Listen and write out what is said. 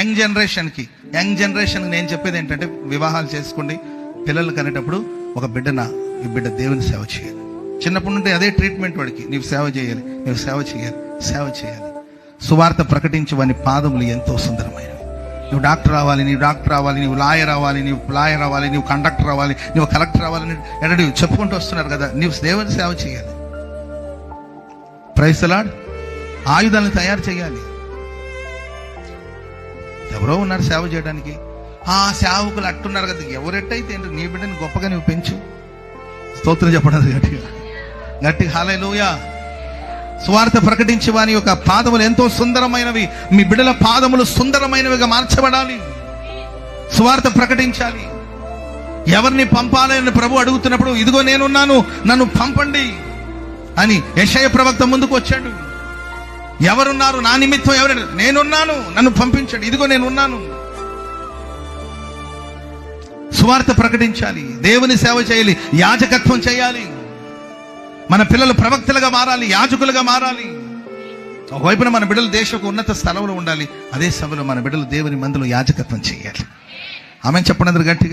Young జనరేషన్కి నేను చెప్పేది ఏంటంటే, వివాహాలు చేసుకోండి, పిల్లలు కనేటప్పుడు ఒక ఈ బిడ్డ దేవుని సేవ చేయాలి. చిన్నప్పటి నుండి అదే ట్రీట్మెంట్ వాడికి. నీవు సేవ చేయాలి, నీవు సేవ చేయాలి. సువార్త ప్రకటించి వాని పాదములు ఎంతో సుందరమైనవి. నువ్వు డాక్టర్ అవ్వాలి, నువ్వు లాయర్ అవ్వాలి, నువ్వు కండక్టర్ అవ్వాలి, నువ్వు కలెక్టర్ అవ్వాలని ఎన్నడూ చెప్పుకుంటూ వస్తున్నారు కదా. నీవు దేవుని సేవ చేయాలి. Praise the Lord. ఆయుధాలను తయారు చేయాలి. ఎవరో ఉన్నారు సేవ చేయడానికి. ఆ సేవకులు అట్టున్నారు కదా. ఎవరెట్టయితే నీ బిడ్డని గొప్పగా నువ్వు పెంచు. స్తోత్రం చెప్పడం గట్టిగా హల్లెలూయా. సువార్త ప్రకటించి వాని యొక్క పాదములు ఎంతో సుందరమైనవి. మీ బిడ్డల పాదములు సుందరమైనవిగా మార్చబడాలి. సువార్త ప్రకటించాలి. ఎవరిని పంపాలని ప్రభు అడుగుతున్నప్పుడు, ఇదిగో నేనున్నాను, నన్ను పంపండి అని యెషయా ప్రవక్త ముందుకు వచ్చాడు. ఎవరున్నారు నా నిమిత్తం? ఎవరు? నేనున్నాను, నన్ను పంపించండి, ఇదిగో నేనున్నాను. సువార్త ప్రకటించాలి, దేవుని సేవ చేయాలి, యాజకత్వం చేయాలి. మన పిల్లలు ప్రవక్తలుగా మారాలి, యాజకులుగా మారాలి. ఒకవైపున మన బిడ్డలు దేశపు ఉన్నత స్థలంలో ఉండాలి, అదే సభలో మన బిడ్డలు దేవుని మందిలో యాజకత్వం చేయాలి. ఆమె చెప్పండి అందరూ గట్టిగా.